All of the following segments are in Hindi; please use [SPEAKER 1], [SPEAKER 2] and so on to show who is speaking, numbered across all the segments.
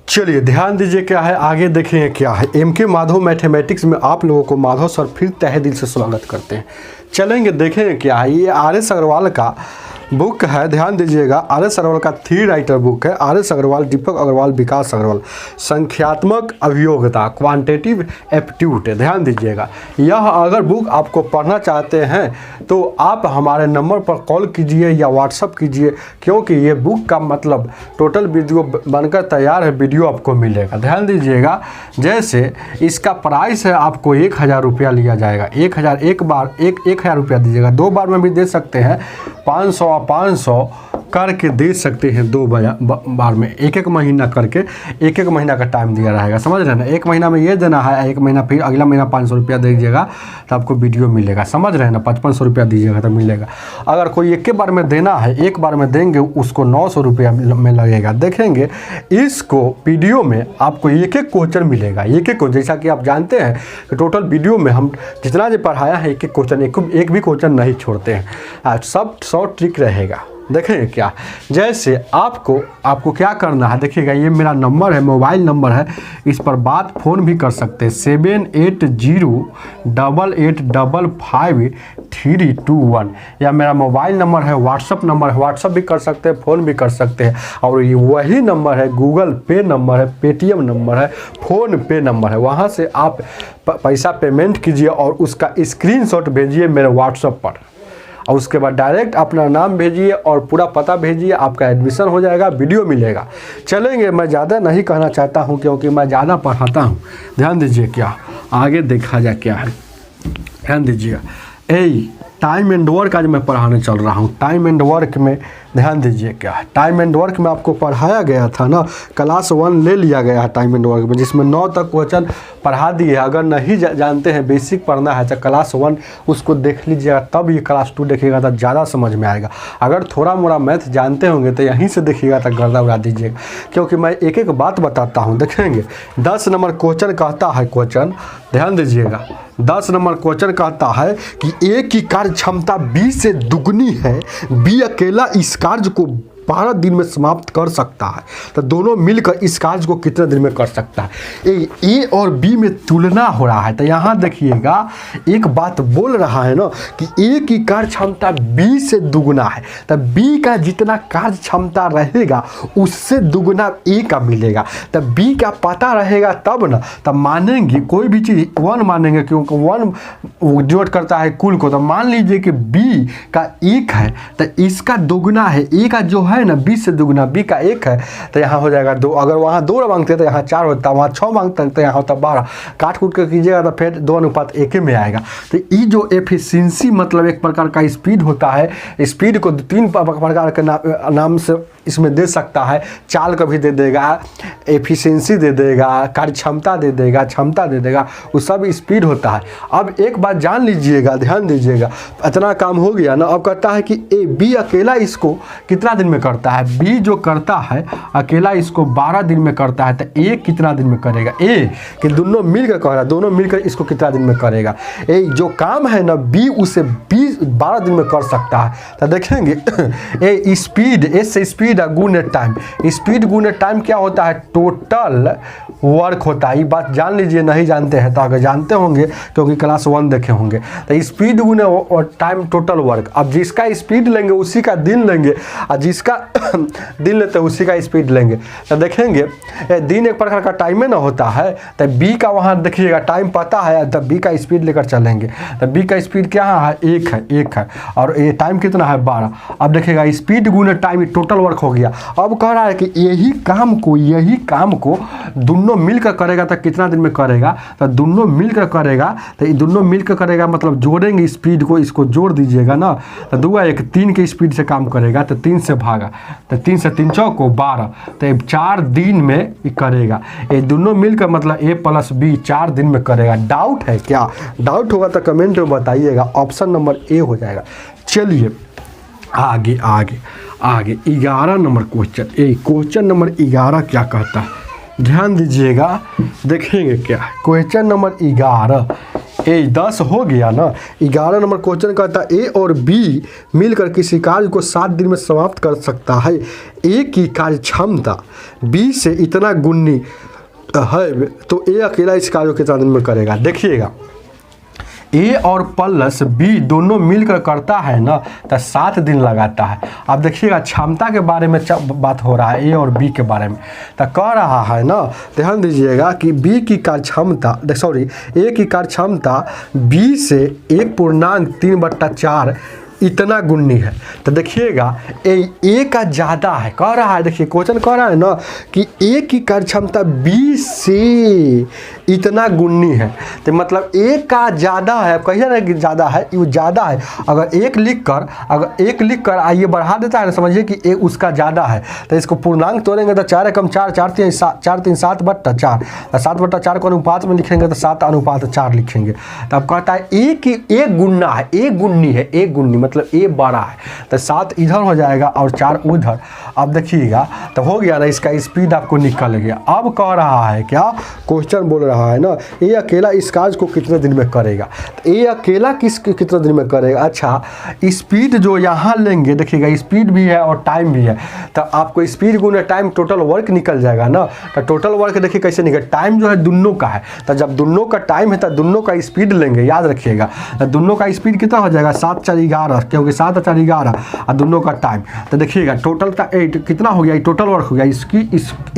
[SPEAKER 1] चलिए ध्यान दीजिए क्या है, आगे देखेंगे क्या है। एमके माधव मैथमेटिक्स में आप लोगों को माधव सर फिर तहे दिल से स्वागत करते हैं। चलेंगे देखेंगे क्या है। ये आर.एस. अग्रवाल का बुक है, ध्यान दीजिएगा। आर.एस. अग्रवाल का 3 राइटर बुक है। आर.एस. अग्रवाल, दीपक अग्रवाल, विकास अग्रवाल, संख्यात्मक अभियोगिता, क्वांटिटेटिव एप्टीट्यूड। ध्यान दीजिएगा, यह अगर बुक आपको पढ़ना चाहते हैं तो आप हमारे नंबर पर कॉल कीजिए या व्हाट्सअप कीजिए, क्योंकि ये बुक का मतलब टोटल वीडियो बनकर तैयार है, वीडियो आपको मिलेगा। ध्यान दीजिएगा, जैसे इसका प्राइस है आपको 1000 रुपया लिया जाएगा। 1000 एक बार 1000 रुपया दीजिएगा, 2 बार में भी दे सकते हैं। 500 करके दे सकते हैं, 2 बार में, एक महीना करके, एक महीना का टाइम दिया रहेगा। समझ रहे हैं ना, 1 महीना में ये देना है, 1 महीना फिर अगला महीना 500 रुपया दीजिएगा तो आपको वीडियो मिलेगा। समझ रहे हैं ना, 5500 रुपया दीजिएगा तो मिलेगा। अगर कोई एक बार में देना है, एक बार में देंगे उसको 900 रुपया में लगेगा। देखेंगे इसको वीडियो में आपको एक क्वेश्चन मिलेगा, एक जैसा कि आप जानते हैं कि टोटल वीडियो में हम जितना जो पढ़ाया है एक क्वेश्चन, एक भी क्वेश्चन नहीं छोड़ते हैं, सब शॉर्ट ट्रिक रहेगा। देखेंगे क्या, जैसे आपको क्या करना है, देखिएगा ये मेरा नंबर है, मोबाइल नंबर है, इस पर बात फ़ोन भी कर सकते हैं। 7808885321 या मेरा मोबाइल नंबर है, व्हाट्सअप नंबर है, व्हाट्सअप भी कर सकते हैं, फ़ोन भी कर सकते हैं। और ये वही नंबर है, गूगल पे नंबर है, पेटीएम नंबर है, फ़ोन पे नंबर है। वहाँ से आप पैसा पेमेंट कीजिए और उसका स्क्रीनशॉट भेजिए मेरे व्हाट्सअप पर, और उसके बाद डायरेक्ट अपना नाम भेजिए और पूरा पता भेजिए, आपका एडमिशन हो जाएगा, वीडियो मिलेगा। चलेंगे, मैं ज़्यादा नहीं कहना चाहता हूं क्योंकि मैं ज़्यादा पढ़ाता हूं। ध्यान दीजिए क्या आगे देखा जाए क्या है। ध्यान दीजिएगा, टाइम एंड वर्क आज मैं पढ़ाने चल रहा हूँ। टाइम एंड वर्क में ध्यान दीजिए क्या है, टाइम एंड वर्क में आपको पढ़ाया गया था ना, क्लास 1 ले लिया गया है टाइम एंड वर्क में, जिसमें 9 तक क्वेश्चन पढ़ा दिए। अगर नहीं जानते हैं, बेसिक पढ़ना है तो क्लास 1 उसको देख लीजिएगा, तब ये क्लास 2 देखिएगा तो ज़्यादा समझ में आएगा। अगर थोड़ा मोड़ा मैथ जानते होंगे तो यहीं से देखिएगा तो गर्दा उड़ा दीजिएगा, क्योंकि मैं एक एक बात बताता हूँ। देखेंगे 10 नंबर क्वेश्चन कहता है, क्वेश्चन ध्यान दीजिएगा, 10 नंबर क्वेश्चन कहता है कि ए की कार्य क्षमता बी से दुगनी है, बी अकेला इस कार्य को 12 दिन में समाप्त कर सकता है, तो दोनों मिलकर इस कार्य को कितने दिन में कर सकता है। ए और बी में तुलना हो रहा है, तो यहाँ देखिएगा एक बात बोल रहा है ना कि ए की कार्य क्षमता बी से दुगना है, तो बी का जितना कार्य क्षमता रहेगा उससे दुगना ए का मिलेगा। तो बी का पता रहेगा तब ना, तब मानेंगे कोई भी चीज़ 1 मानेंगे, क्योंकि 1 डिनोट करता है कुल को। तो मान लीजिए कि बी का 1 है तो इसका दुगना है, ए का जो है ना 20 से दुगना, बी का 1 है तो यहाँ हो जाएगा 2। अगर वहाँ 2 मांगते तो यहाँ 4 होता, वहाँ 6 मांगते तो यहाँ होता 12। काट कूट कर कीजिएगा तो फिर 2 अनुपात 1 में आएगा। तो ये जो एफिशिएंसी मतलब एक प्रकार का स्पीड होता है, स्पीड को 3 प्रकार के नाम से इसमें दे सकता है। चाल का भी दे देगा, एफिशिएंसी दे देगा, कार्य क्षमता दे देगा, क्षमता दे देगा, वो सब स्पीड होता है। अब एक बात जान लीजिएगा, ध्यान दीजिएगा, इतना काम हो गया ना। अब कहता है कि ए बी अकेला इसको कितना दिन में करता है, बी जो करता है अकेला इसको 12 दिन में करता है, तो ए कितना दिन में करेगा, ए कि दोनों मिलकर कह रहा है, दोनों मिलकर इसको कितना दिन में करेगा। ए जो काम है ना बी उसे 12 दिन में कर सकता है। तो देखेंगे ए स्पीड, एस से स्पीड गुने टाइम, स्पीड गुने टाइम क्या होता है, टोटल वर्क होता है। ये बात जान लीजिए, नहीं जानते हैं तो अगर जानते होंगे क्योंकि क्लास 1 देखे होंगे। तो स्पीड गुने टाइम टोटल वर्क। अब जिसका स्पीड लेंगे उसी का दिन लेंगे, और जिसका दिन लेते हैं उसी का स्पीड लेंगे। तो देखेंगे दिन एक प्रकार का टाइम में ना होता है, तो बी का वहाँ देखिएगा टाइम पता है, तो बी का स्पीड लेकर चलेंगे। तो बी का स्पीड क्या है, 1 है, और ये टाइम कितना है 12। अब देखिएगा स्पीड गुने टाइम टोटल वर्क हो गया। अब कह रहा है कि यही काम को दोनों मिलकर करेगा तो कितना दिन में करेगा, तो दोनों मिलकर करेगा, तो ये दोनों मिलकर करेगा मतलब जोड़ेंगे स्पीड को, इसको जोड़ दीजिएगा ना, तो 2 1 3 के स्पीड से काम करेगा, तो 3 से भागा, तो 3 से 3 चौको 12, तो 4 दिन में करेगा। ये दोनों मिलकर मतलब ए प्लस बी 4 दिन में करेगा। डाउट है क्या? डाउट होगा तो कमेंट में बताइएगा, ऑप्शन नंबर ए हो जाएगा। चलिए आगे 11 नंबर क्वेश्चन, क्वेश्चन नंबर 11 क्या कहता है, ध्यान दीजिएगा। देखेंगे क्या क्वेश्चन नंबर 11, ए 10 हो गया ना। 11 नंबर क्वेश्चन कहता है ए और बी मिलकर किसी कार्य को 7 दिन में समाप्त कर सकता है। ए की कार्य क्षमता बी से इतना गुनी है तो ए अकेला इस कार्य को कितना दिन में करेगा। देखिएगा ए और प्लस बी दोनों मिलकर करता है ना तो 7 दिन लगाता है। अब देखिएगा क्षमता के बारे में बात हो रहा है ए और बी के बारे में, तो कह रहा है ना, ध्यान दीजिएगा कि बी की कार्य क्षमता ए की कार्य क्षमता बी से 1.3/4 इतना गुनी है। तो देखिएगा ए का ज़्यादा है, कह रहा है, देखिए क्वेश्चन कह रहा है ना कि ए की कार्य क्षमता बी से इतना गुनी है, तो मतलब ए का ज़्यादा है। कहिए ना कि ज़्यादा है, वो ज़्यादा है। अगर एक लिख कर आइए बढ़ा देता है ना, समझिए कि ए उसका ज़्यादा है। तो इसको पूर्णांक तोड़ेंगे तो 4 एकम 4, 4 3 7/4, 7/4 को अनुपात में लिखेंगे तो 7:4 लिखेंगे। तो अब कहता है ए की ए गुना है, ए गुन्नी है, ए गुन्नी मतलब ए बड़ा है, तो 7 इधर हो जाएगा और 4 उधर। अब देखिएगा तो हो गया ना, इसका स्पीड आपको निकल गया। अब कह रहा है क्या, क्वेश्चन बोल रहा है ना ये अकेला इस कार्य को कितने दिन में करेगा। तो ये अकेला कितने दिन में करेगा। अच्छा स्पीड जो यहाँ लेंगे, देखिएगा स्पीड भी है और टाइम भी है, तो आपको स्पीड गुना टाइम टोटल वर्क निकल जाएगा ना। तो टोटल वर्क देखिए कैसे निकल, टाइम जो है दोनों का है, तो जब दोनों का टाइम है तो दोनों का स्पीड लेंगे, याद रखिएगा। तो दोनों का स्पीड कितना हो जाएगा 7 4 11, क्योंकि 7 और 4 11 और दोनों का टाइम। तो देखिएगा टोटल का 8 कितना हो गया, टोटल वर्क हो गया, इसकी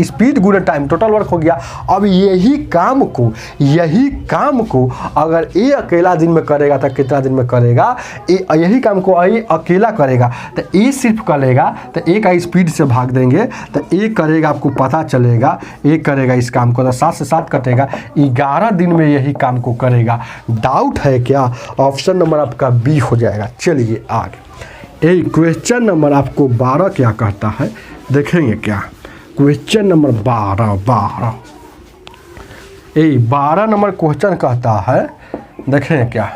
[SPEAKER 1] स्पीड गुना टाइम टोटल वर्क हो गया। अब यही काम को अगर ए अकेला दिन में करेगा तो कितना दिन में करेगा, यही काम को ए अकेला करेगा तो ए सिर्फ करेगा तो ए का स्पीड से भाग देंगे तो ए करेगा, आपको पता चलेगा ए करेगा इस काम को, तो 7 से 7 कटेगा, 11 दिन में यही काम को करेगा। डाउट है क्या, ऑप्शन नंबर आपका बी हो जाएगा। चलिए आगे, क्वेश्चन नंबर आपको 12 क्या कहता है, देखेंगे क्या। क्वेश्चन नंबर 12 नंबर क्वेश्चन कहता है, देखें क्या।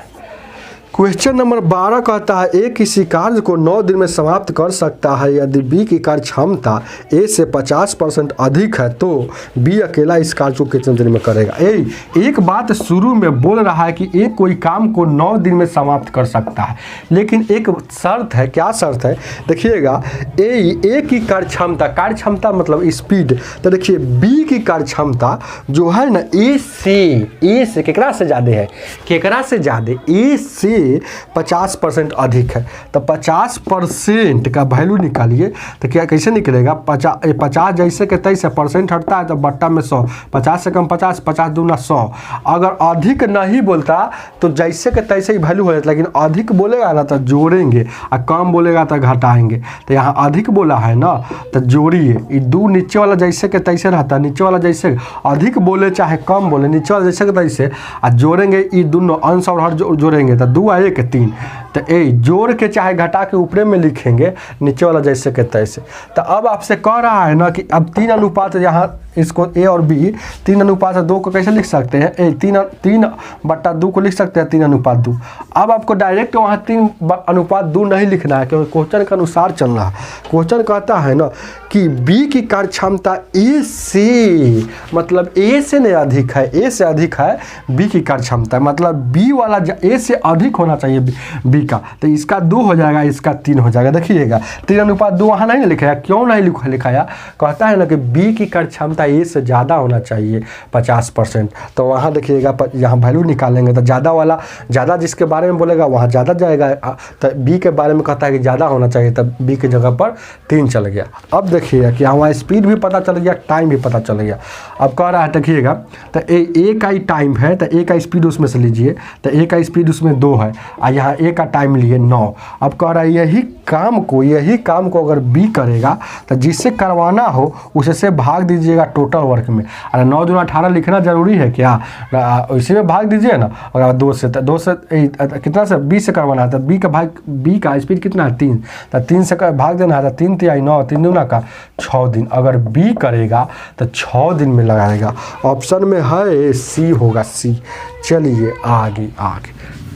[SPEAKER 1] क्वेश्चन नंबर 12 कहता है ए किसी कार्य को 9 दिन में समाप्त कर सकता है यदि बी की कार्य क्षमता ए से 50% अधिक है तो बी अकेला इस कार्य को कितने दिन में करेगा। एक बात शुरू में बोल रहा है कि ए कोई काम को 9 दिन में समाप्त कर सकता है, लेकिन एक शर्त है। क्या शर्त है, देखिएगा ए की कार्य क्षमता मतलब स्पीड। तो देखिए बी की कार्य क्षमता जो है ना ए से केकरा से ज़्यादा है, केकरा से ज़्यादा ए से 50% अधिक है। तो 50% का वैल्यू निकालिए तो क्या कैसे निकलेगा, 50 जैसे के तैसे परसेंट हटता है तो बट्टा में 100, 50 से कम 50, 50 दूना 100। अगर अधिक नहीं बोलता तो जैसे के तैसे ही वैल्यू हो जाता, लेकिन अधिक बोलेगा ना तो जोड़ेंगे और कम बोलेगा तो घटाएंगे। तो यहाँ अधिक बोला है ना तो जोड़िए, ये 2 नीचे वाला जैसे के तैसे रहता है, नीचे वाला जैसे अधिक बोले चाहे कम बोले, नीचे वाला जैसे के तैसे और जोड़ेंगे, ये दोनों अंश और हर जोड़ेंगे तो 2 1 3। तो ए जोड़ के चाहे घटा के ऊपरे में लिखेंगे नीचे वाला जैसे के तैसे। तो अब आपसे कह रहा है ना कि अब 3 अनुपात यहाँ इसको ए और बी 3:2 को कैसे लिख सकते हैं, 3/2 को लिख सकते हैं 3:2। अब आपको डायरेक्ट वहाँ 3:2 नहीं लिखना है क्योंकि क्वेश्चन के अनुसार चल रहा है। क्वेश्चन कहता है ना कि बी की कार्य क्षमता ए से, मतलब ए से नहीं अधिक है, ए से अधिक है बी की कार्य क्षमता, मतलब बी वाला ए से अधिक होना चाहिए बी का। तो इसका 2 हो जाएगा, इसका 3 हो जाएगा। देखिएगा 3:2 वहाँ नहीं लिखाया, क्यों नहीं लिखाया, कहता है ना कि बी की कार्य क्षमता ए से ज़्यादा होना चाहिए 50%। तो वहाँ देखिएगा यहाँ वैल्यू निकालेंगे तो ज़्यादा वाला, ज़्यादा जिसके बारे में बोलेगा वहाँ ज़्यादा जाएगा। तो बी के बारे में कहता है कि ज़्यादा होना चाहिए, तब बी की जगह पर 3 चल गया। अब देखिएगा कि वहाँ स्पीड भी पता चल गया, टाइम भी पता चल गया। अब कह रहा है देखिएगा तो ए का ही टाइम है तो ए का स्पीड उसमें से लीजिए, तो ए का स्पीड उसमें 2 है और यहाँ ए का टाइम लिए 9। अब कह रहा है यही काम को अगर बी करेगा तो जिससे करवाना हो उसे से भाग दीजिएगा टोटल वर्क में। अरे 9 दूना 18 लिखना जरूरी है क्या, इसी में भाग दीजिए ना। अगर 2 से कितना से 20 से करवाना है तो बी का स्पीड कितना है 3, तो 3 से भाग देना है तो 3 3 9, 3 दूना का 6 दिन। अगर बी करेगा तो 6 दिन में लगाएगा। ऑप्शन में है सी होगा, सी। चलिए आगे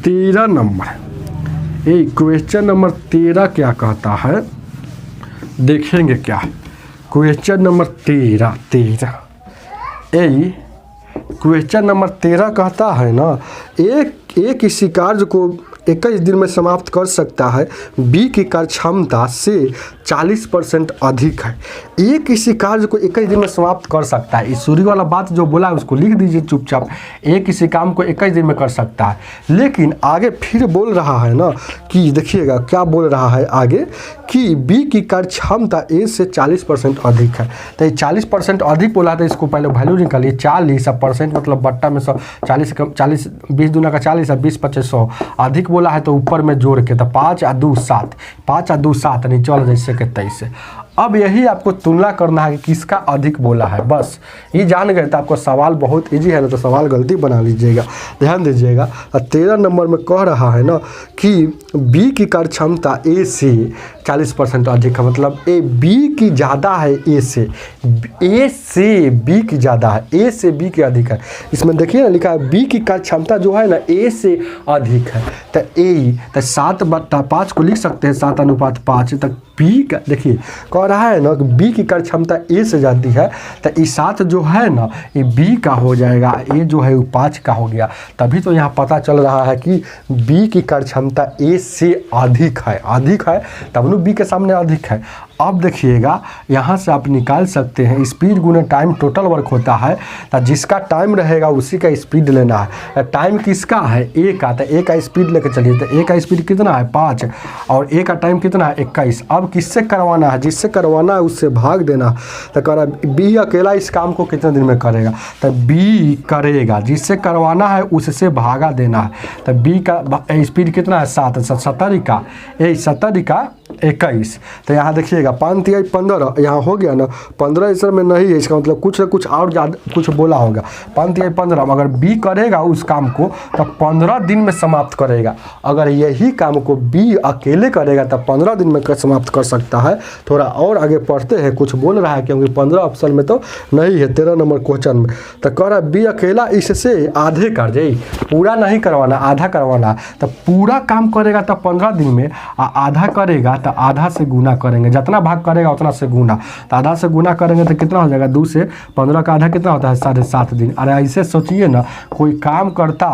[SPEAKER 1] 13 नंबर, क्वेश्चन नंबर 13 क्या कहता है, देखेंगे क्या। क्वेश्चन नंबर 13 क्वेश्चन नंबर 13 कहता है ना ए किसी कार्य को 21 दिन में समाप्त कर सकता है, बी की कार्य क्षमता से 40% अधिक है। ए किसी कार्य को 21 दिन में समाप्त कर सकता है, इस शुरू वाला बात जो बोला है उसको लिख दीजिए चुपचाप। ए किसी काम को 21 दिन में कर सकता है, लेकिन आगे फिर बोल रहा है ना कि देखिएगा क्या बोल रहा है आगे कि बी की कार्य क्षमता ए से 40% अधिक है। तो ये 40% अधिक बोला था, इसको पहले वैल्यू निकालिए। 40 परसेंट मतलब बट्टा में 100, 40 20 दूना का 40 है, 20 25 100 अधिक बोला है तो ऊपर में जोड़ के, तो 5 और 2 7, 5 और 2 7 नीचे वाला जैसे के तैसे। अब यही आपको तुलना करना है कि किसका अधिक बोला है, बस ये जान गए तो आपको सवाल बहुत इजी है ना, तो सवाल गलती बना लीजिएगा। ध्यान दीजिएगा 13 नंबर में कह रहा है ना कि बी की कार्य क्षमता ए से 40% अधिक है, मतलब ए बी की ज़्यादा है ए से बी की ज़्यादा है, ए से बी की अधिक है। इसमें देखिए ना लिखा है बी की कार्य क्षमता जो है ना ए से अधिक है, तो ए तो 7/5 को लिख सकते हैं 7:5 तक। बी का देखिए कह रहा है ना कि बी की कार्य क्षमता ए से जाती है, तो ये 7 जो है ना ये बी का हो जाएगा, ए जो है वो 5 का हो गया। तभी तो यहाँ पता चल रहा है कि बी की कार्य क्षमता ए से अधिक है तब न बी के सामने अधिक है। अब देखिएगा यहाँ से आप निकाल सकते हैं स्पीड गुना टाइम टोटल वर्क होता है, तो जिसका टाइम रहेगा उसी का स्पीड लेना है। टाइम किसका है ए का, तो ए का स्पीड लेकर चलिए, तो ए का स्पीड कितना है 5 और ए का टाइम कितना है 21। अब किससे करवाना है, जिससे करवाना है उससे भाग देना। तो कह रहा बी अकेला इस काम को कितने दिन में करेगा, तो बी करेगा, जिससे करवाना है उससे भागा देना है। तो बी का स्पीड कितना है 7, 70 का 21। तो यहाँ देखिएगा 5 3 15, यहाँ हो गया ना 15 इस में नहीं है, इसका मतलब कुछ न कुछ और ज़्यादा कुछ बोला होगा। 5 3 15 अगर बी करेगा उस काम को तो 15 दिन में समाप्त करेगा। अगर यही काम को बी अकेले करेगा तो 15 दिन में समाप्त कर सकता है। थोड़ा और आगे पढ़ते हैं, कुछ बोल रहा है क्योंकि 15 ऑप्शन में तो नहीं है 13 नंबर क्वेश्चन में। तो कह रहा है बी अकेला इससे आधे कर जाए, पूरा नहीं करवाना आधा करवाना। तो पूरा काम करेगा तो 15 दिन में, आधा करेगा तो आधा से गुना करेंगे, जितना भाग करेगा उतना से गुना। तो आधा से गुना करेंगे तो कितना हो जाएगा 2 से 15 का आधा कितना होता है 7.5 दिन। अरे ऐसे सोचिए ना, कोई काम करता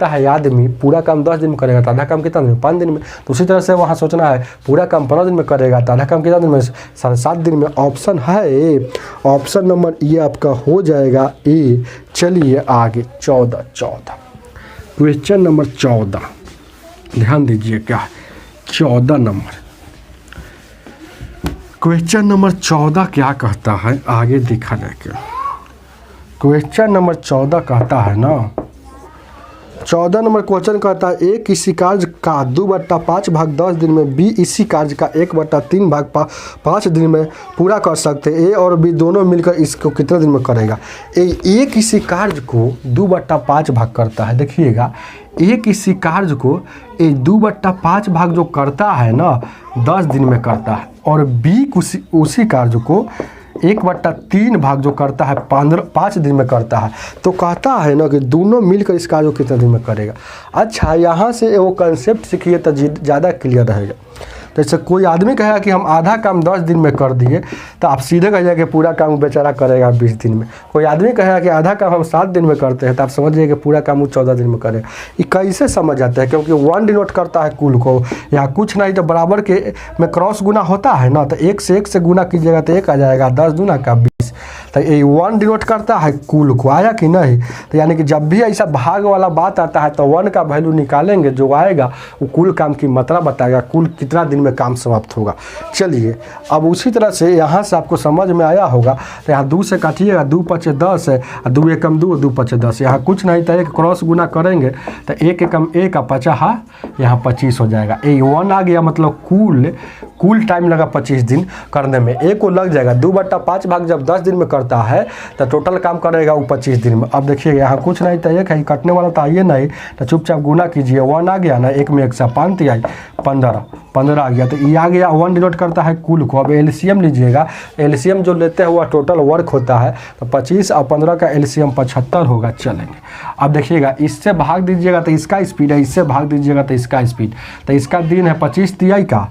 [SPEAKER 1] है आदमी, पूरा काम 10 दिन में करेगा तो आधा काम कितना दिन में 5 दिन में। तो उसी तरह से वहाँ सोचना है पूरा काम 15 दिन में करेगा तो आधा काम कितना दिन में 7.5 दिन में। ऑप्शन है ऑप्शन नंबर ये आपका हो जाएगा ए। चलिए आगे 14 क्वेश्चन नंबर 14 ध्यान दीजिए क्या है 14 नंबर। क्वेश्चन नंबर 14 क्या कहता है आगे दिखा जाएगा। क्वेश्चन नंबर 14 कहता है ना, 14 नंबर क्वेश्चन कहता है ए किसी कार्य का 2/5 भाग 10 दिन में, बी इसी कार्य का 1/3 भाग 5 दिन में पूरा कर सकते हैं। ए और बी दोनों मिलकर इसको कितने दिन में करेगा। ए किसी कार्य को 2/5 भाग करता है। देखिएगा ए किसी कार्य को 2/5 भाग जो करता है ना 10 दिन में करता है, और बी उसी कार्य को 1/3 भाग जो करता है 5 दिन में करता है। तो कहता है ना कि दोनों मिलकर इस कार्य को कितने दिन में करेगा। अच्छा यहाँ से वो कंसेप्ट सीखिए तो ज़्यादा क्लियर रहेगा। जैसे कोई आदमी कहेगा कि हम आधा काम 10 दिन में कर दिए, तो आप सीधे कहिए कि पूरा काम बेचारा करेगा 20 दिन में। कोई आदमी कहेगा कि आधा काम हम 7 दिन में करते हैं, तो आप समझिए कि पूरा काम वो 14 दिन में करेगा। ये कैसे समझ जाता है, क्योंकि 1 डिनोट करता है कुल को, यहाँ कुछ नहीं तो बराबर के में क्रॉस गुना होता है ना, तो 1 से गुना कीजिएगा तो 1 आ जाएगा, 10 दूना का 20। तो ये 1 डिनोट करता है कुल को, आया कि नहीं। तो यानी कि जब भी ऐसा भाग वाला बात आता है तो 1 का वैल्यू निकालेंगे, जो आएगा वो कुल काम की मात्रा बताएगा, कुल कितना दिन में काम समाप्त होगा। चलिए अब उसी तरह से यहाँ से आपको समझ में आया होगा। तो यहाँ 2 से काटिएगा, 2 5 10 है, 2 एकम 2, 2 5 10। यहाँ कुछ नहीं तो 1 क्रॉस गुना करेंगे तो 1 एकम 1 का 50, यहाँ 25 हो जाएगा। ये 1 आ गया, मतलब कुल टाइम लगा 25 दिन करने में। एक को लग जाएगा 2/5 भाग जब 10 दिन में करता है तो टोटल काम करेगा वो 25 दिन में। अब देखिएगा यहाँ कुछ नहीं तो 1 है, कटने वाला तो आइए नहीं, तो चुपचाप गुना कीजिए। 1 आ गया ना, 1 में 1 से 5 आई 15 आ गया। तो ये आ गया 1 डिनोट करता है कुल को। अब एलसीएम लीजिएगा, एलसीएम जो लेते हैं वह टोटल वर्क होता है, तो 25 और 15 का एलसीएम 75 होगा। चलेंगे अब देखिएगा, इससे भाग दीजिएगा तो इसका स्पीड है, इससे भाग दीजिएगा तो इसका स्पीड। तो इसका दिन है 25 तिहाई का,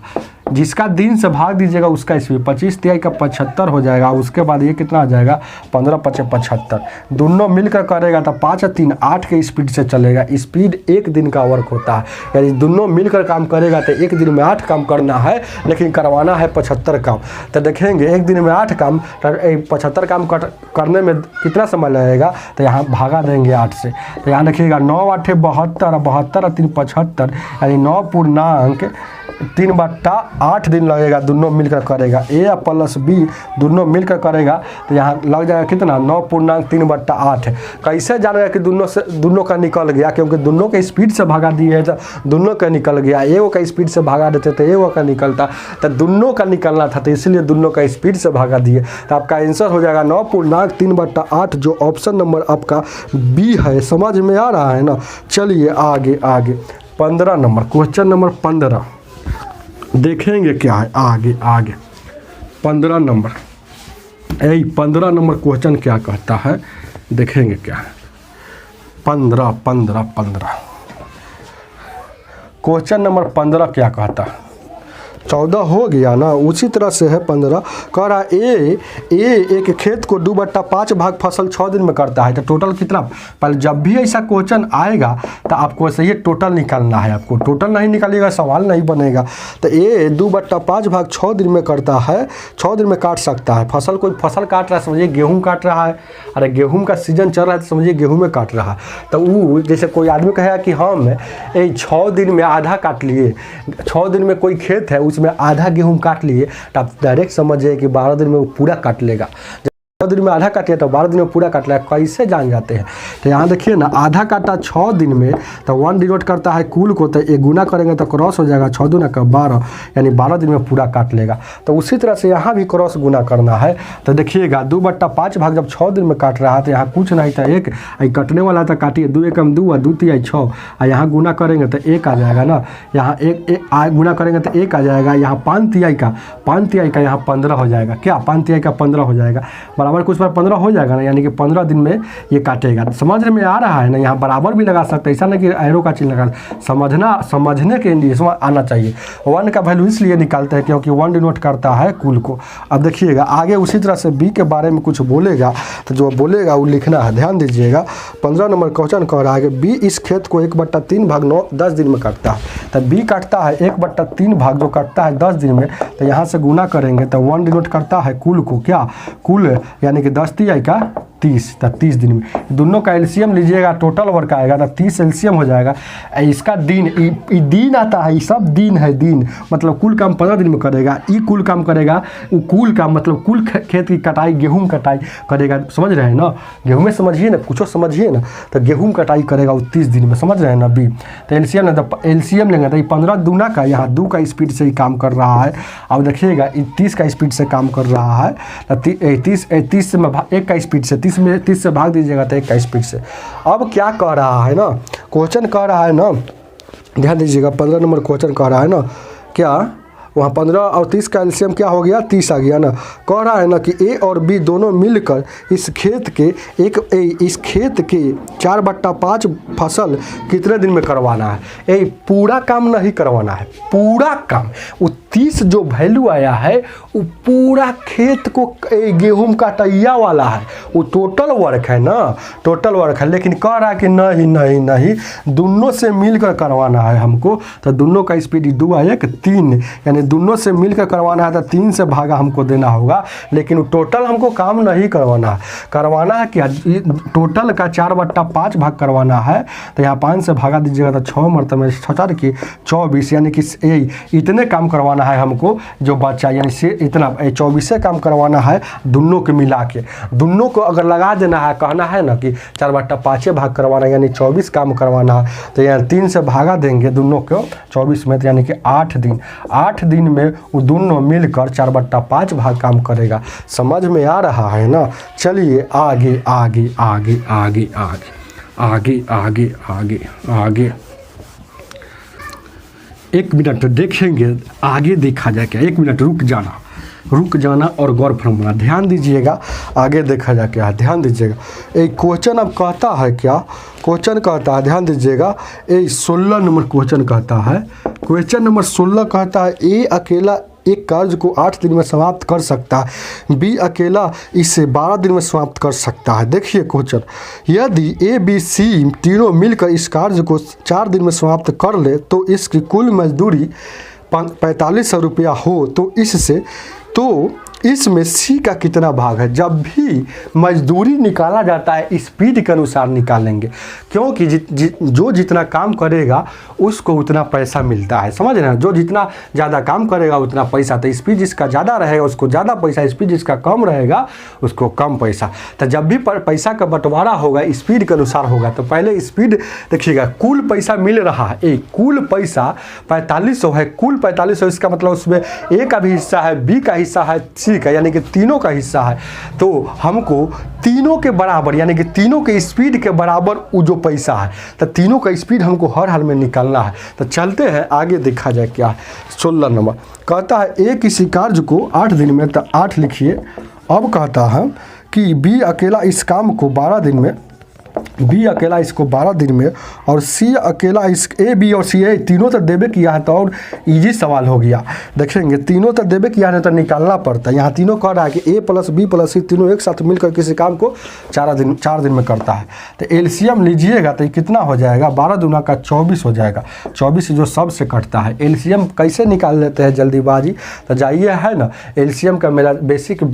[SPEAKER 1] जिसका दिन से भाग दीजिएगा उसका स्पीड 25 तिहाई का 75 हो जाएगा। उसके बाद ये कितना आ जाएगा 15 पचे 75। दोनों मिलकर करेगा तो 5 और 3 8 के स्पीड से चलेगा। स्पीड एक दिन का वर्क होता है, यानी दोनों मिलकर काम करेगा तो एक दिन में 8 काम करना है, लेकिन करवाना है 75 काम। तो देखेंगे एक दिन में 8 काम, तो 75 काम करने में कितना समय लगेगा, तो यहाँ भागा देंगे 8 से। तो यहाँ देखिएगा 9 8 72, 72 और 3 75, यानी 9 पूर्णांक 3/8 दिन लगेगा। दोनों मिलकर करेगा, ए प्लस बी दोनों मिलकर करेगा तो यहाँ लग जाएगा कितना 9 पूर्णांक 3/8। कैसे जानेगा कि दोनों का निकल गया, क्योंकि दोनों के स्पीड से भागा दिए है तो दोनों का निकल गया। एगो का स्पीड से भागा देते तो एगो का निकलता, तो दोनों का निकलना था, तो इसलिए दोनों का स्पीड से भागा दिए। तो आपका आंसर हो जाएगा 9 पूर्णांक 3/8, जो ऑप्शन नंबर आपका बी है। समझ में आ रहा है ना। चलिए आगे आगे 15 नंबर, क्वेश्चन नंबर 15 देखेंगे क्या है। आगे 15 नंबर, 15 नंबर क्वेश्चन क्या कहता है, देखेंगे क्या है। 15 क्वेश्चन नंबर 15 क्या कहता है। 14 हो गया ना, उसी तरह से है 15। कह रहा एक खेत को 2/5 भाग फसल 6 दिन में करता है, तो टोटल कितना। पहले जब भी ऐसा क्वेश्चन आएगा तो आपको सही टोटल निकालना है। आपको टोटल नहीं निकालिएगा सवाल नहीं बनेगा। तो 2/5 भाग 6 दिन में करता है, 6 दिन में काट सकता है। फसल कोई फसल काट रहा है, समझिए गेहूँ काट रहा है, अरे गेहूँ का सीजन चल रहा है तो समझिए गेहूँ में काट रहा है। तो वो जैसे कोई आदमी कहेगा कि हम 6 दिन में आधा काट लिए, 6 दिन में कोई खेत है उसमें आधा गेहूं काट लिए, तो आप डायरेक्ट समझिए कि 12 दिन में वो पूरा काट लेगा। 6 दिन में आधा काटिए तो 12 दिन में पूरा काट लेगा। कैसे जान जाते हैं, तो यहाँ देखिए ना, आधा काटा 6 दिन में तो 1 डिनोट करता है कुल को, तो एक गुना करेंगे तो क्रॉस हो जाएगा 6 दूना का 12, यानी 12 दिन में पूरा काट लेगा। तो उसी तरह से यहाँ भी क्रॉस गुना करना है। तो देखिएगा 2/5 भाग जब 6 दिन में काट रहा है तो यहाँ कुछ नहीं था, एक कटने वाला था, काटिए 2 एकम 2 और 2 तिहाई 6, और यहाँ गुना करेंगे तो 1 आ जाएगा ना। यहाँ एक गुना करेंगे तो 1 आ जाएगा। यहाँ 5 तिहाई का यहाँ 15 हो जाएगा। क्या 5 तिहाई का 15 हो जाएगा, बराबर कुछ पर 15 हो जाएगा ना, यानी कि 15 दिन में ये काटेगा। समझ में आ रहा है ना। यहाँ बराबर भी लगा सकते हैं, ऐसा नहीं कि एरो का चिन्ह लगा, समझने के लिए आना चाहिए। 1 का वैल्यू इसलिए निकालते हैं क्योंकि 1 डिनोट करता है कुल को। अब देखिएगा आगे उसी तरह से बी के बारे में कुछ बोलेगा, तो जो बोलेगा वो लिखना है। ध्यान दीजिएगा 15 नंबर क्वेश्चन कह रहा है कि बी इस खेत को 1/3 भाग 9 10 दिन में काटता है। तो बी काटता है 1/3 भाग, जो काटता है 10 दिन में, तो यहाँ से गुना करेंगे तो 1 डिनोट करता है कुल को। क्या कुल, यानी कि 10 तिहाई का 30, तो 30 दिन में। दोनों का एलसीएम लीजिएगा, टोटल वर्क आएगा तो 30 एलसीएम हो जाएगा। इसका दिन आता है, ये सब दिन है। दिन मतलब कुल काम 15 दिन में करेगा। ई कुल काम करेगा, वो कुल काम मतलब कुल खेत की कटाई, गेहूं कटाई करेगा। समझ रहे हैं ना, गेहूं में समझिए ना, कुछ समझिए ना। तो गेहूं कटाई करेगा वो 30 दिन में। समझ रहे हैं ना बी। तो एलसीएम लेंगे तो ये 15 दूना का, यहाँ 2 का स्पीड से ही काम कर रहा है। अब देखिएगा 30 का स्पीड से काम कर रहा है। 30 से 1 का स्पीड से 30 से भाग दीजिएगा तो 1 का स्पीड से। अब क्या कह रहा है ना, क्वेश्चन कह रहा है ना, ध्यान दीजिएगा 15 नंबर क्वेश्चन कह रहा है ना, क्या वहाँ 15 और 30 का एलसीएम क्या हो गया 30 आ गया ना। कह रहा है ना कि ए और बी दोनों मिलकर इस खेत के 4/5 फसल कितने दिन में करवाना है। पूरा काम नहीं करवाना है, पूरा काम वो 30 जो वैल्यू आया है वो पूरा खेत को गेहूं कटैया वाला है, वो टोटल वर्क है ना, टोटल वर्क है। लेकिन कह रहा है कि नहीं दोनों से मिलकर करवाना है हमको। तो दोनों का स्पीड 2 आया कि 3, यानी दोनों से मिलकर करवाना है तो 3 से भागा हमको देना होगा। लेकिन टोटल हमको काम नहीं करवाना है, करवाना है क्या, टोटल का 4/5 भाग करवाना है। तो यहाँ 5 से भागा दीजिएगा तो 6 मरतबे 6 की 24, यानी कि इतने काम करवाना है हमको जो बच्चा, यानी से इतना 24 काम करवाना है दोनों के मिला के। दोनों को अगर लगा देना है, कहना है ना कि 4/5 भाग करवाना है, यानी 24 काम करवाना है। तो यहाँ 3 से भागा देंगे दोनों को 24 में, तो यानी कि 8 दिन में वो दोनों मिलकर 4/5 भाग काम करेगा। समझ में आ रहा है ना। चलिए आगे आगे आगे आगे आगे आगे आगे आगे आगे 1 मिनट देखेंगे, आगे देखा जाए क्या। 1 मिनट रुक जाना और गौर फरमाना। ध्यान दीजिएगा, आगे देखा जाए क्या। ध्यान दीजिएगा, एक क्वेश्चन अब कहता है क्या, क्वेश्चन कहता है, ध्यान दीजिएगा 16 नंबर क्वेश्चन कहता है। क्वेश्चन नंबर 16 कहता है ए अकेला एक कार्य को 8 दिन में समाप्त कर सकता है, बी अकेला इसे 12 दिन में समाप्त कर सकता है। देखिए क्वेश्चन, यदि ए बी सी तीनों मिलकर इस कार्य को 4 दिन में समाप्त कर ले तो इसकी कुल मजदूरी 4500 रुपया हो, तो इसमें सी का कितना भाग है। जब भी मजदूरी निकाला जाता है स्पीड के अनुसार निकालेंगे, क्योंकि जो जितना काम करेगा उसको उतना पैसा मिलता है, समझ रहे हैं। जो जितना ज़्यादा काम करेगा उतना पैसा, तो स्पीड जिसका ज़्यादा रहेगा उसको ज़्यादा पैसा, स्पीड जिसका कम रहेगा उसको कम पैसा। तो जब भी पैसा का बंटवारा होगा स्पीड के अनुसार होगा। तो पहले स्पीड देखिएगा, कुल पैसा मिल रहा है, कुल पैसा 4500 है, कुल 4500, इसका मतलब उसमें ए का भी हिस्सा है, बी का हिस्सा है, सी का, यानी कि तीनों का हिस्सा है। तो हमको तीनों के बराबर, यानी कि तीनों के स्पीड के बराबर वो जो पैसा है, तो तीनों का स्पीड हमको हर हाल में निकालना है। तो चलते हैं आगे, देखा जाए क्या है। 16 नंबर कहता है ए किसी कार्य को 8 दिन में, तो 8 लिखिए। अब कहता है कि बी अकेला इस काम को 12 दिन में, बी अकेला इसको 12 दिन में, और सी अकेला इस ए बी और सी ए तीनों तो देवे किया है, तो और इजी सवाल हो गया। देखेंगे तीनों तो देवे किया है तो निकालना पड़ता है। यहाँ तीनों कह रहा है कि ए प्लस बी प्लस सी तीनों एक साथ मिलकर किसी काम को 4 दिन में करता है। तो एलसीएम लीजिएगा तो ये कितना हो जाएगा, 12 दूना का 24 हो जाएगा। 24 जो सबसे कटता है। एलसीएम कैसे निकाल लेते हैं जल्दीबाजी, तो जाइए है ना, एलसीएम का मेरा बेसिक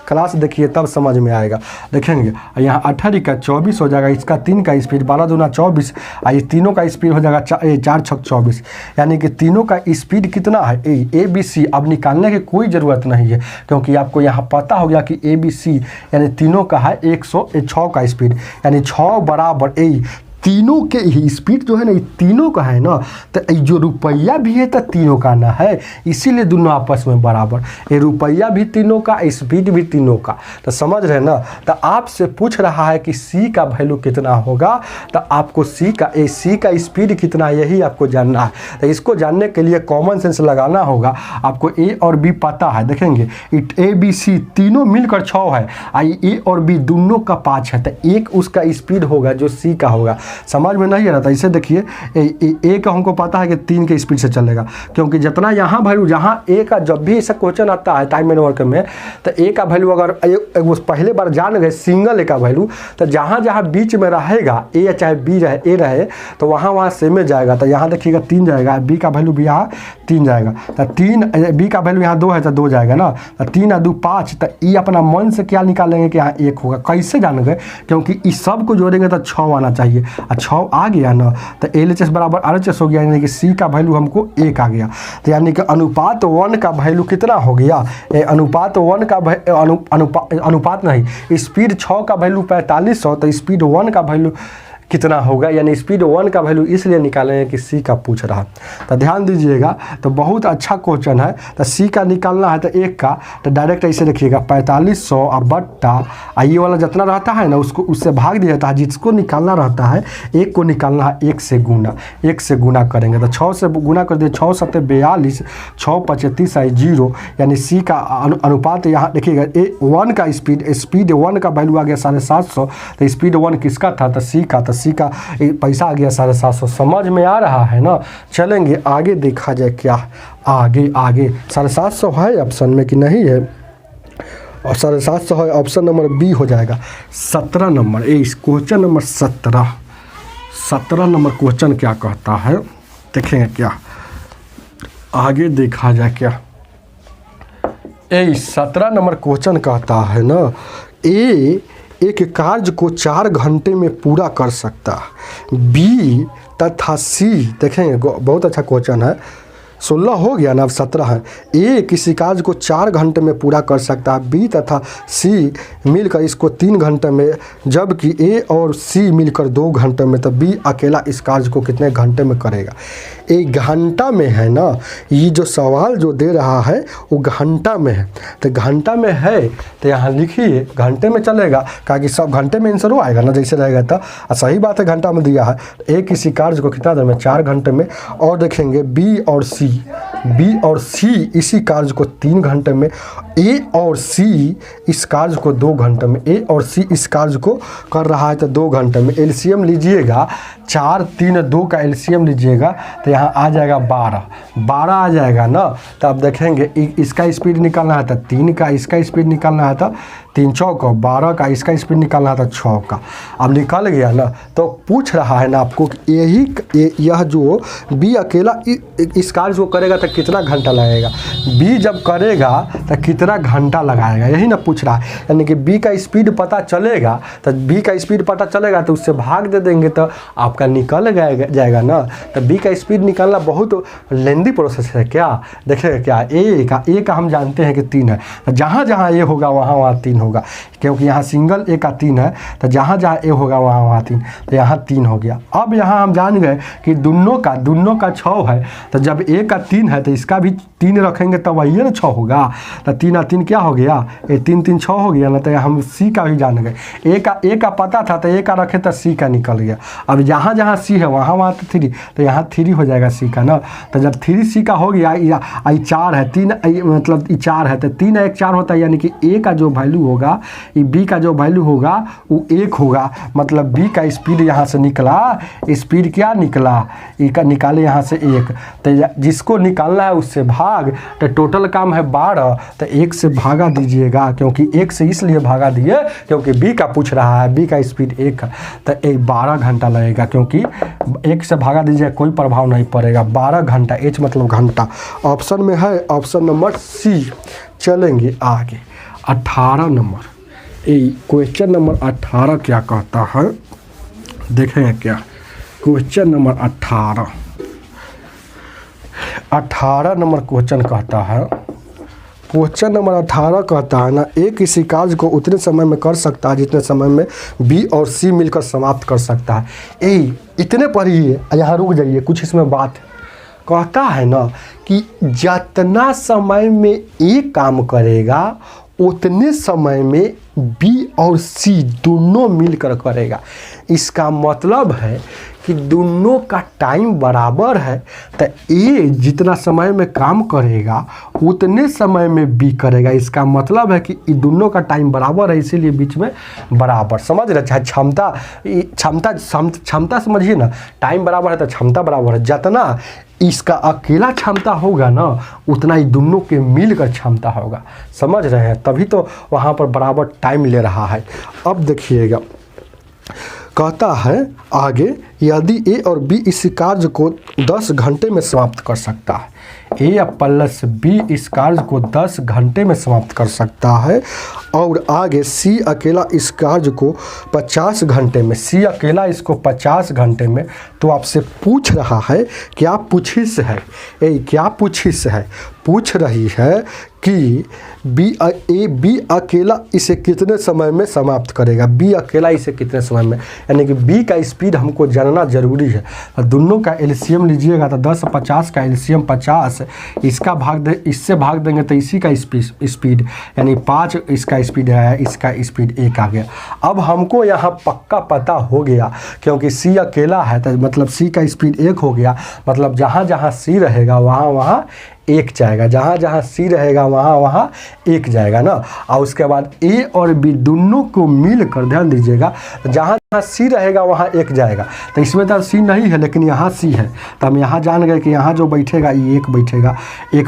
[SPEAKER 1] क्लास देखिए तब समझ में आएगा। देखेंगे यहाँ 18 का 24 हो जाएगा, इसका 3 का स्पीड 12 दूना 24, ये तीनों का स्पीड हो जाएगा 4 छक 24, यानी कि तीनों का स्पीड कितना है ए बी सी। अब निकालने की कोई ज़रूरत नहीं है, क्योंकि आपको यहाँ पता हो गया कि ए बी सी यानी तीनों का है 106 का स्पीड, यानी 6 बराबर ए। तीनों के ही स्पीड जो है ना, ये तीनों का है ना, तो जो रुपया भी है तो तीनों का ना है, इसीलिए दोनों आपस में बराबर। ये रुपया भी तीनों का, स्पीड भी तीनों का। तो समझ रहे हैं ना। तो आपसे पूछ रहा है कि सी का वैल्यू कितना होगा, तो आपको सी का स्पीड कितना है यही आपको जानना है। तो इसको जानने के लिए कॉमन सेंस लगाना होगा। आपको ए और बी पता है, देखेंगे ए बी सी तीनों मिलकर 6 है, ए और बी दोनों का 5 है, तो एक उसका स्पीड होगा जो सी का होगा। समझ में नहीं आ रहा था, इसे देखिए ए का हमको पता है कि 3 के स्पीड से चलेगा, क्योंकि जितना यहाँ वैल्यू, जहाँ ए का जब भी ऐसा क्वेश्चन आता है टाइम एंड वर्क में, तो ए का वैल्यू अगर वो पहले बार जान गए सिंगल ए का वैल्यू, तो जहाँ जहाँ बीच में रहेगा ए या चाहे बी रहे ए रहे, तो वहाँ सेम में जाएगा। तो यहाँ देखिएगा 3 जाएगा, बी का वैल्यू भी यहाँ 3 जाएगा, तो 3 बी का वैल्यू यहाँ 2 है तो 2 जाएगा ना, तो 3 और 2 5। तो ये अपना मन से क्या निकालेंगे कि यहाँ 1 होगा। कैसे जान गए, क्योंकि इस सब को जोड़ेंगे तो 6 आना चाहिए, 6 आ गया ना, तो LHS बराबर RHS हो गया, यानी कि C का वैल्यू हमको 1 आ गया। तो यानी कि अनुपात 1 का वैल्यू कितना हो गया, अनुपात 1 का अनुपात नहीं, स्पीड 6 का वैल्यू 4500, तो स्पीड 1 का वैल्यू कितना होगा, यानी स्पीड 1 का वैल्यू इसलिए निकालेंगे कि सी का पूछ रहा। तो ध्यान दीजिएगा, तो बहुत अच्छा क्वेश्चन है। तो सी का निकालना है तो 1 का, तो डायरेक्ट ऐसे रखिएगा 4500 और बट्टा ये वाला जितना रहता है ना उसको उससे भाग दिया जाता है। जिसको निकालना रहता है 1 को निकालना है 1 से गुना करेंगे, तो 6 से गुना कर दिए, 6 7 42, 6 25 है 0, यानी सी का अनुपात यहाँ देखिएगा 1 का स्पीड 1 का वैल्यू आ गया 750, तो स्पीड 1 किसका था, तो सी का, तो सी का पैसा आ गया 750। समझ में आ रहा है ना। चलेंगे आगे, देखा जाए क्या आगे 750 है ऑप्शन में कि नहीं है, और 750 है ऑप्शन नंबर बी हो जाएगा। 17 नंबर इस क्वेश्चन नंबर 17 नंबर क्वेश्चन क्या कहता है, देखेंगे क्या आगे, देखा जाए क्या। 17 नंबर क्वेश्चन कहता है ना, एक कार्य को 4 घंटे में पूरा कर सकता है, बी तथा सी, देखेंगे बहुत अच्छा क्वेश्चन है। 16 हो गया ना, अब 17 है। ए किसी कार्य को 4 घंटे में पूरा कर सकता है, बी तथा सी मिलकर इसको 3 घंटे में, जबकि ए और सी मिलकर 2 घंटे में, तो बी अकेला इस कार्य को कितने घंटे में करेगा। 1 घंटा में है ना, ये जो सवाल जो दे रहा है वो घंटा में है, तो घंटा में है तो यहाँ लिखिए घंटे में चलेगा, क्योंकि सब घंटे में आंसर आएगा ना जैसे रहेगा। तो सही बात है, घंटा में दिया है। ए किसी कार्य को कितना देर में, 4 घंटे में। और देखेंगे बी और सी, बी और सी इसी कार्य को 3 घंटे में, ए और सी इस कार्य को 2 घंटे में, ए और सी इस कार्य को कर रहा है तो 2 घंटे में। एलसीएम लीजिएगा 4, 3, 2 का एलसीएम लीजिएगा तो यहाँ आ जाएगा 12 आ जाएगा ना। तो आप देखेंगे इसका स्पीड निकालना है तो 3 का, इसका स्पीड निकालना है तो 3 चौक 12 का, इसका स्पीड निकालना था 6 का। अब निकल गया ना, तो पूछ रहा है ना आपको कि यह जो बी अकेला इस कार्य को करेगा तो कितना घंटा लगेगा, बी जब करेगा तो कितना घंटा लगाएगा, यही ना पूछ रहा है। यानी कि बी का स्पीड पता चलेगा तो बी का स्पीड पता चलेगा तो उससे भाग दे देंगे तो आपका निकल जाएगा ना। तो बी का स्पीड निकालना बहुत लेंदी प्रोसेस है क्या। देखिएगा क्या, ए का हम जानते हैं कि 3 है, तो जहाँ जहाँ ए होगा वहाँ 3 होगा, क्योंकि यहाँ सिंगल ए का 3 है तो जहाँ जहाँ ए होगा वहाँ 3, तो यहाँ 3 हो गया। अब यहाँ हम जान गए कि दोनों का 6 है, तो जब ए का 3 है तो इसका भी 3 रखेंगे तब वही ना 6 होगा। तो 3 और 3 क्या हो गया, ये 3 3 6 हो गया ना। तो हम सी का भी जान गए, ए का पता था तो ए का रखे तो सी का निकल गया। अब जहाँ जहाँ सी है वहाँ तो 3, तो यहाँ 3 हो जाएगा सी का ना। तो जब 3 सी का हो गया, 4 है 3, मतलब 4 है तो 3 1 4 होता है, यानी कि ए का जो वैल्यू होगा, बी का जो वैल्यू होगा वो 1 होगा। मतलब बी का स्पीड यहाँ से निकला, स्पीड क्या निकला, ए का निकाले यहाँ से 1, तो जिसको निकालना है उससे भाग, तो टोटल काम है 12, तो 1 से भागा दीजिएगा, क्योंकि 1 से इसलिए भागा दिए क्योंकि बी का पूछ रहा है, बी का स्पीड 1 है, तो 12 घंटा लगेगा। क्योंकि 1 से भागा दीजिए कोई प्रभाव नहीं पड़ेगा, 12 घंटा, एच मतलब घंटा ऑप्शन में है, ऑप्शन नंबर सी। चलेंगे आगे 18 नंबर, क्वेश्चन नंबर 18 क्या कहता है, देखेंगे क्या क्वेश्चन नंबर 18 नंबर क्वेश्चन कहता है। क्वेश्चन नंबर 18 कहता है ना, एक किसी कार्य को उतने समय में कर सकता है जितने समय में बी और सी मिलकर समाप्त कर सकता है। इतने पढ़िए, यहाँ रुक जाइए, कुछ इसमें बात है। कहता है ना कि जितना समय में ए काम करेगा उतने समय में बी और सी दोनों मिलकर करेगा। इसका मतलब है कि दोनों का टाइम बराबर है, तो ए जितना समय में काम करेगा उतने समय में बी करेगा। इसका मतलब है कि दोनों का टाइम बराबर है, इसीलिए बीच में बराबर। समझ रहे, चाहे क्षमता समझिए ना, टाइम बराबर है तो क्षमता बराबर है। जितना इसका अकेला क्षमता होगा ना उतना ही दोनों के मिलकर क्षमता होगा। समझ रहे हैं, तभी तो वहाँ पर बराबर टाइम ले रहा है। अब देखिएगा, कहता है आगे, यदि ए और बी इस कार्य को 10 घंटे में समाप्त कर सकता है, ए प्लस बी इस कार्य को 10 घंटे में समाप्त कर सकता है, और आगे सी अकेला इस कार्य को 50 घंटे में, सी अकेला इसको 50 घंटे में। तो आपसे पूछ रहा है, क्या पूछिस है, क्या पूछिस है, पूछ रही है कि बी अकेला इसे कितने समय में समाप्त करेगा, बी अकेला इसे कितने समय में, यानी कि बी का स्पीड हमको जानना जरूरी है। दोनों का एलसीएम लीजिएगा तो 10 50 का एलसीएम 50, इसका इससे भाग देंगे तो इसी का स्पीड यानी 5 इसका स्पीड है, इसका स्पीड 1 आ गया। अब हमको यहाँ पक्का पता हो गया, क्योंकि सी अकेला है तो मतलब सी का स्पीड 1 हो गया, मतलब जहाँ जहाँ सी रहेगा वहाँ 1 जाएगा, जहाँ जहाँ सी रहेगा वहाँ 1 जाएगा ना। और उसके बाद ए और बी दोनों को मिलकर, ध्यान दीजिएगा, जहाँ जहाँ सी रहेगा वहाँ 1 जाएगा। तो इसमें तो सी नहीं है लेकिन यहाँ सी है, तो हम यहाँ जान गए कि यहाँ जो बैठेगा ये 1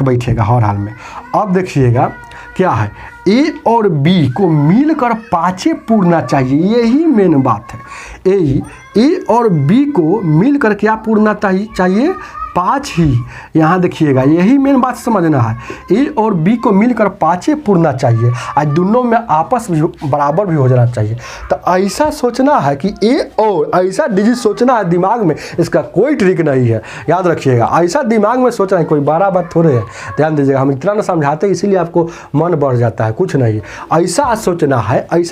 [SPEAKER 1] बैठेगा हर हाल में। अब देखिएगा क्या है, ए और बी को मिलकर 5 पूरना चाहिए, यही मेन बात है। ए और बी को मिलकर क्या पूरना चाहिए, 5 ही। यहाँ देखिएगा, यही मेन बात समझना है, ए और बी को मिलकर 5 पूरना चाहिए, आज दोनों में आपस में बराबर भी हो जाना चाहिए। तो ऐसा सोचना है कि ए और ऐसा डिजिट सोचना है दिमाग में, इसका कोई ट्रिक नहीं है, याद रखिएगा। ऐसा दिमाग में सोचना है, कोई बड़ा बात थोड़े है, ध्यान दीजिएगा। हम इतना ना समझाते हैं इसीलिए आपको मन बढ़ जाता है, कुछ नहीं। ऐसा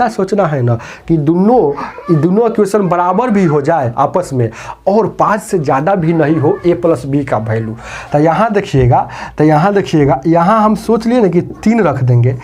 [SPEAKER 1] सोचना है ना कि दोनों इक्वेशन बराबर भी हो जाए आपस में, और 5 से ज़्यादा भी नहीं हो ए प्लस बी का वैल्यू। तो यहाँ देखिएगा, यहाँ हम सोच लिए ना कि 3 रख देंगे,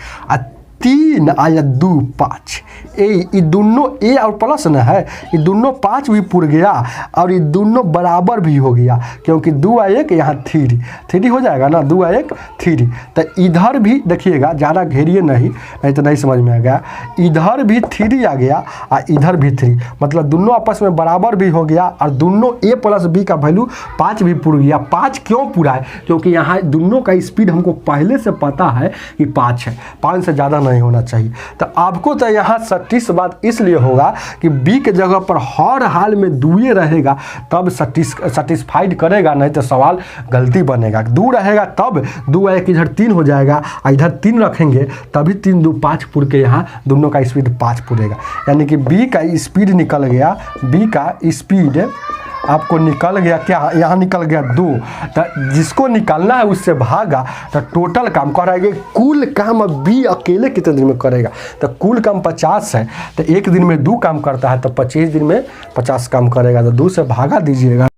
[SPEAKER 1] 3 आया 2 5 ये दोनों ए और प्लस न है, ये दोनों 5 भी पुर गया और ये दोनों बराबर भी हो गया, क्योंकि 2 और 1 यहाँ 3 हो जाएगा ना, 2 और 1 3। तो इधर भी देखिएगा, ज़्यादा घेरिए नहीं तो नहीं समझ में आ गया। इधर भी 3 आ गया और इधर भी 3, मतलब दोनों आपस में बराबर भी हो गया और दोनों ए प्लस बी का वैल्यू 5 भी पुर गया। 5 क्यों पूरा है? क्योंकि यहाँ दोनों का स्पीड हमको पहले से पता है कि 5 है, 5 से ज़्यादा नहीं होना चाहिए। तो आपको तो यहाँ 36 बात इसलिए होगा कि बी के जगह पर हर हाल में 2 रहेगा, तब सेटिस्फाइड करेगा, नहीं तो सवाल गलती बनेगा। 2 रहेगा तब 2 और 1 इधर 3 हो जाएगा और इधर 3 रखेंगे तभी 3 2 5 पुर के यहाँ दोनों का स्पीड 5 पुरेगा। यानी कि बी का स्पीड निकल गया, बी का स्पीड आपको निकल गया क्या, यहाँ निकल गया 2। तो जिसको निकालना है उससे भागा, तो टोटल काम कर रहा है, कुल काम बी अकेले कितने दिन में करेगा? तो कुल काम 50 है, तो एक दिन में 2 काम करता है, तो 25 दिन में 50 काम करेगा, तो 2 से भागा दीजिएगा।